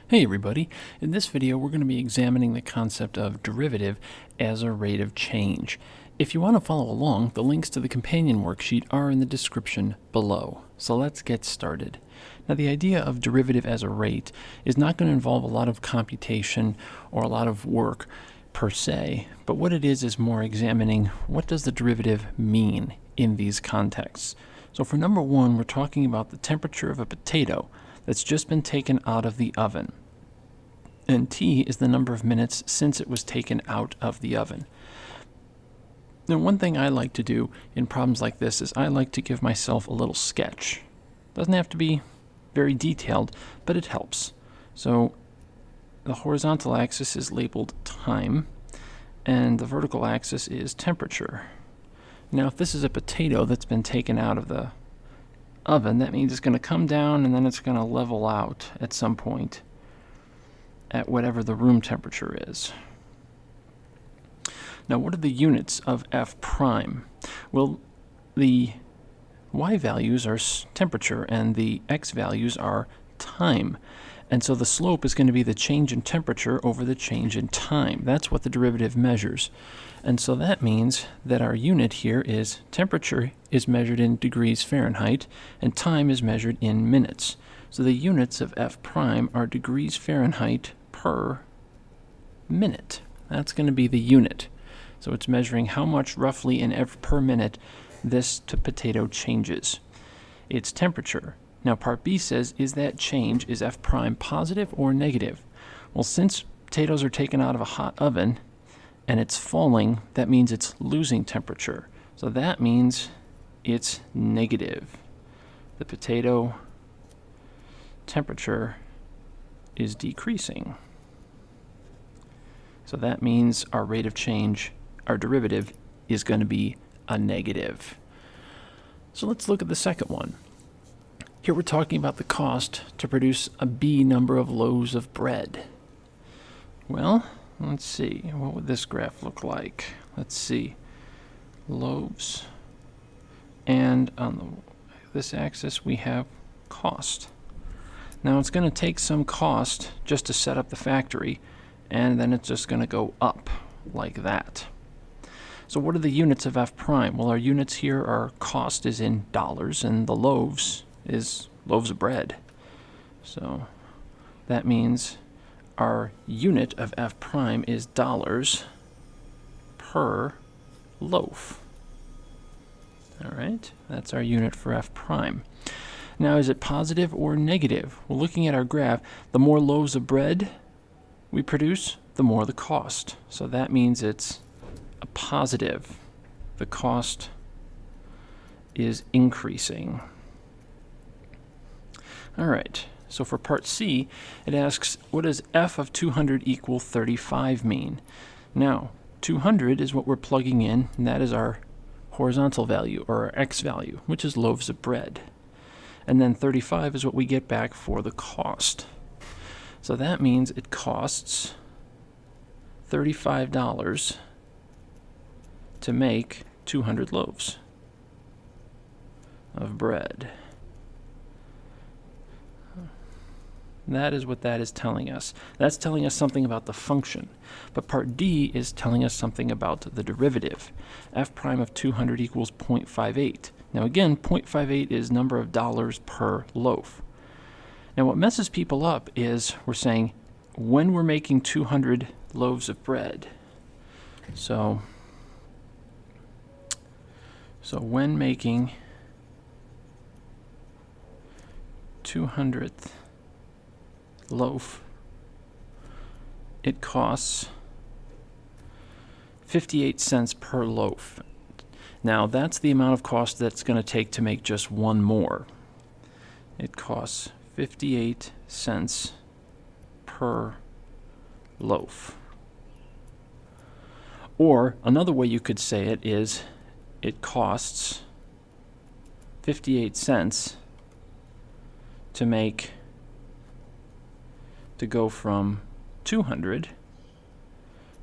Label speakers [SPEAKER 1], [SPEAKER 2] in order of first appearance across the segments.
[SPEAKER 1] Hey everybody, in this video we're going to be examining the concept of derivative as a rate of change. If you want to follow along, the links to the companion worksheet are in the description below. So let's get started. Now the idea of derivative as a rate is not going to involve a lot of computation or a lot of work per se, but what it is more examining what does the derivative mean in these contexts. So for number one, we're talking about the temperature of a potato that's just been taken out of the oven. And T is the number of minutes since it was taken out of the oven. Now, one thing I like to do in problems like this is I like to give myself a little sketch. Doesn't have to be very detailed, but it helps. So the horizontal axis is labeled time, and the vertical axis is temperature. Now, if this is a potato that's been taken out of the oven, that means it's going to come down and then it's going to level out at some point at whatever the room temperature is. Now, what are the units of f prime? Well, the y values are temperature and the x values are time. And so the slope is going to be the change in temperature over the change in time. That's what the derivative measures. And so that means that our unit here is temperature is measured in degrees Fahrenheit and time is measured in minutes. So the units of f prime are degrees Fahrenheit per minute. That's going to be the unit. So it's measuring how much roughly in per minute this potato changes. It's temperature. Now part B says, is that change, is f prime positive or negative? Well, since potatoes are taken out of a hot oven and it's falling, that means it's losing temperature. So that means it's negative. The potato temperature is decreasing. So that means our rate of change, our derivative, is going to be a negative. So let's look at the second one. Here we're talking about the cost to produce a B number of loaves of bread. Well, let's see. What would this graph look like? Let's see. Loaves. And on this axis we have cost. Now it's going to take some cost just to set up the factory, and then it's just going to go up like that. So what are the units of f prime? Well, our units here are cost is in dollars, and the loaves is loaves of bread. So that means our unit of f prime is dollars per loaf. All right, that's our unit for f prime. Now, is it positive or negative? Well, looking at our graph, the more loaves of bread we produce, the more the cost. So that means it's a positive. The cost is increasing. All right, so for part C, it asks, what does f of 200 equal 35 mean? Now, 200 is what we're plugging in, and that is our horizontal value, or our x value, which is loaves of bread. And then 35 is what we get back for the cost. So that means it costs $35 to make 200 loaves of bread. That is what that is telling us. That's telling us something about the function. But part D is telling us something about the derivative. F prime of 200 equals 0.58. Now again, 0.58 is number of dollars per loaf. Now what messes people up is we're saying when we're making 200 loaves of bread. So when making 200th loaf, it costs 58 cents per loaf. Now that's the amount of cost that's going to take to make just one more. It costs 58 cents per loaf. Or another way you could say it is it costs 58 cents to go from 200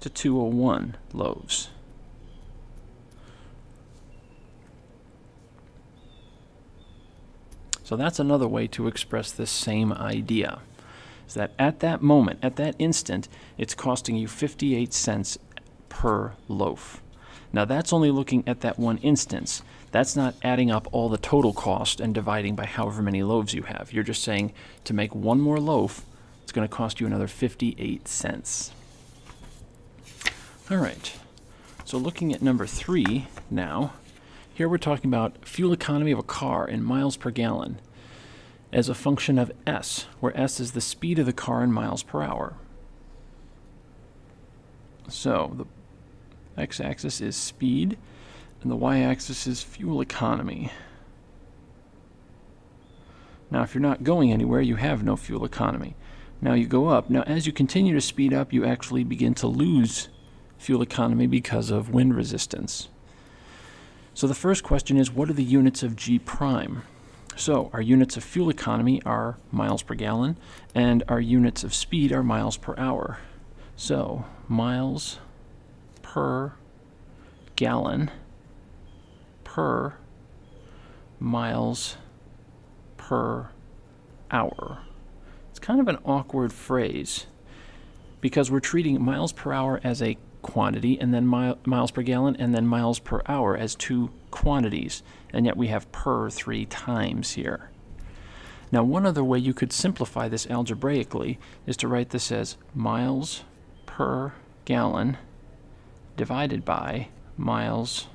[SPEAKER 1] to 201 loaves. So that's another way to express this same idea. is that at that moment, at that instant, it's costing you 58 cents per loaf. Now that's only looking at that one instance. That's not adding up all the total cost and dividing by however many loaves you have. You're just saying to make one more loaf, it's going to cost you another 58 cents. All right, so looking at number 3 now, here we're talking about fuel economy of a car in miles per gallon as a function of S, where S is the speed of the car in miles per hour. So the x-axis is speed, and the y-axis is fuel economy. Now, if you're not going anywhere, you have no fuel economy. Now you go up. Now, as you continue to speed up, you actually begin to lose fuel economy because of wind resistance. So the first question is, what are the units of G prime? So our units of fuel economy are miles per gallon, and our units of speed are miles per hour. So miles per gallon per miles per hour. It's kind of an awkward phrase because we're treating miles per hour as a quantity, and then miles per gallon, and then miles per hour as two quantities, and yet we have per 3 times here. Now, one other way you could simplify this algebraically is to write this as miles per gallon divided by miles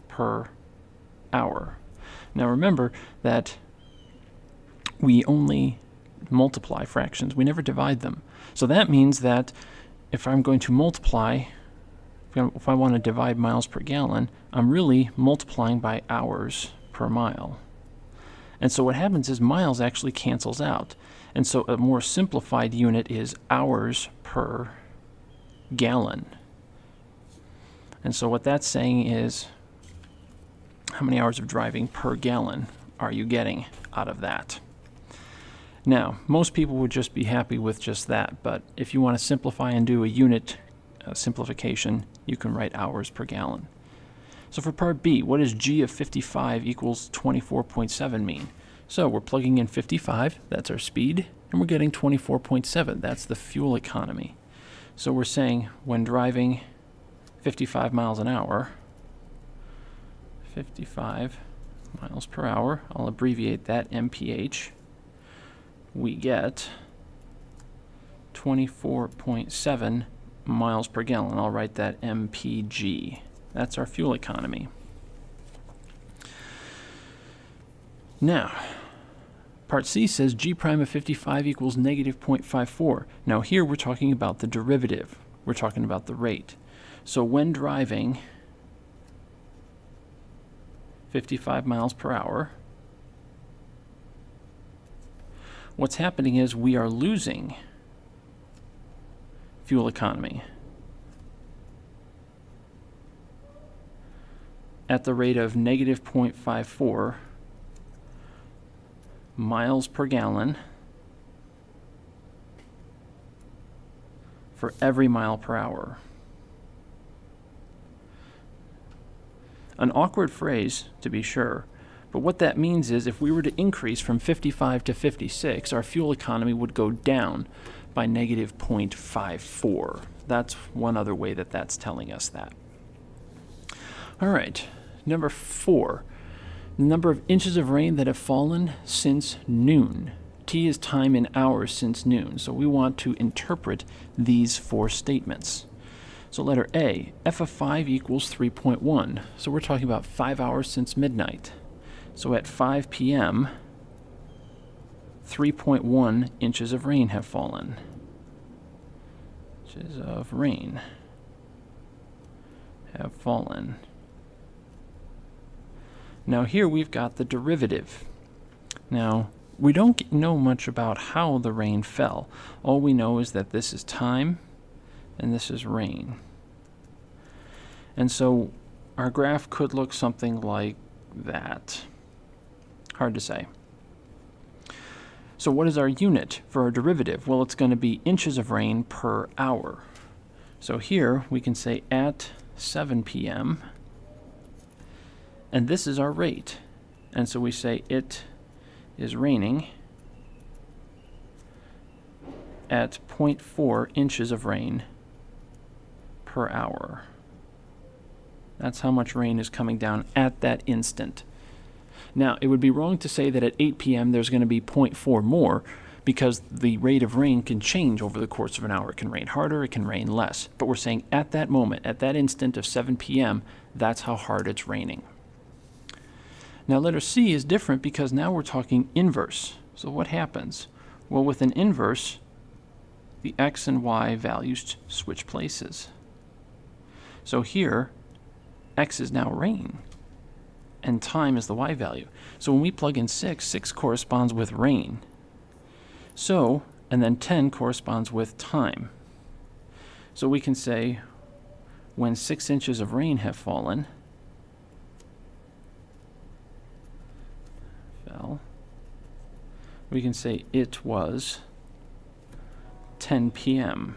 [SPEAKER 1] per hour. Now remember that we only multiply fractions. We never divide them. So that means that if I'm going to multiply, if I want to divide miles per gallon, I'm really multiplying by hours per mile. And so what happens is miles actually cancels out. And so a more simplified unit is hours per gallon. And so what that's saying is, how many hours of driving per gallon are you getting out of that? Now, most people would just be happy with just that, but if you want to simplify and do a unit simplification, you can write hours per gallon. So for part B, what does G of 55 equals 24.7 mean? So we're plugging in 55, that's our speed, and we're getting 24.7, that's the fuel economy. So we're saying when driving 55 miles an hour, 55 miles per hour, I'll abbreviate that mph, we get 24.7 miles per gallon. I'll write that mpg. That's our fuel economy. Now, part C says G prime of 55 equals negative 0.54. Now here we're talking about the derivative. We're talking about the rate. So when driving 55 miles per hour, what's happening is we are losing fuel economy at the rate of negative 0.54 miles per gallon for every mile per hour. An awkward phrase, to be sure, but what that means is if we were to increase from 55 to 56, our fuel economy would go down by negative 0.54. That's one other way that that's telling us that. All right, number 4, the number of inches of rain that have fallen since noon. T is time in hours since noon, so we want to interpret these 4 statements. So letter A, f of 5 equals 3.1. So we're talking about 5 hours since midnight. So at 5 p.m., 3.1 inches of rain have fallen. Inches of rain have fallen. Now here we've got the derivative. Now, we don't know much about how the rain fell. All we know is that this is time and this is rain. And so our graph could look something like that. Hard to say. So what is our unit for our derivative? Well, it's going to be inches of rain per hour. So here we can say at 7 p.m. and this is our rate. And so we say it is raining at 0.4 inches of rain per hour. That's how much rain is coming down at that instant. Now, it would be wrong to say that at 8 p.m. there's going to be 0.4 more, because the rate of rain can change over the course of an hour. It can rain harder, it can rain less. But we're saying at that moment, at that instant of 7 p.m., that's how hard it's raining. Now, letter C is different because now we're talking inverse. So what happens? Well, with an inverse, the x and y values switch places. So here, x is now rain, and time is the y value. So when we plug in 6 corresponds with rain. So, and then 10 corresponds with time. So we can say, when 6 inches of rain have fallen, we can say it was 10 p.m.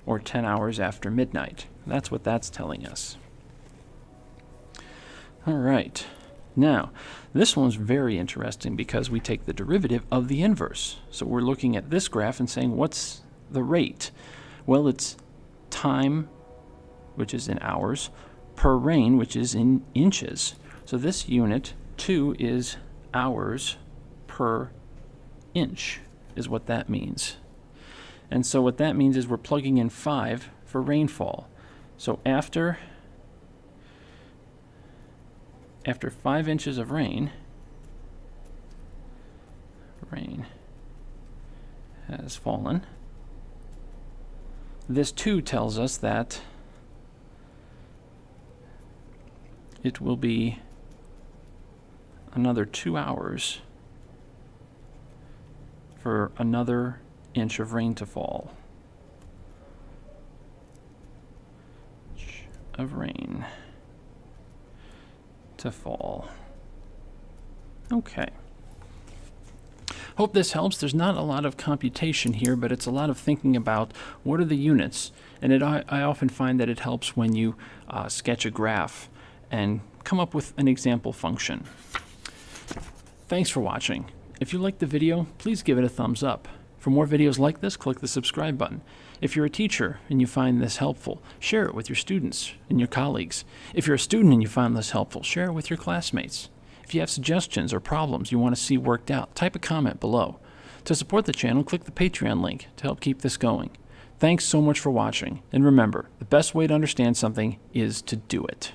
[SPEAKER 1] or 10 hours after midnight. That's what that's telling us. All right. Now, this one's very interesting because we take the derivative of the inverse. So we're looking at this graph and saying, what's the rate? Well, it's time, which is in hours, per rain, which is in inches. So this unit, 2, is hours per inch, is what that means. And so what that means is we're plugging in 5 for rainfall. So after 5 inches of rain has fallen, this 2 tells us that it will be another 2 hours for another inch of rain to fall. Of rain to fall. Okay. Hope this helps. There's not a lot of computation here, but it's a lot of thinking about what are the units. And I often find that it helps when you sketch a graph and come up with an example function. Thanks for watching. If you liked the video, please give it a thumbs up. For more videos like this, click the subscribe button. If you're a teacher and you find this helpful, share it with your students and your colleagues. If you're a student and you find this helpful, share it with your classmates. If you have suggestions or problems you want to see worked out, type a comment below. To support the channel, click the Patreon link to help keep this going. Thanks so much for watching, and remember, the best way to understand something is to do it.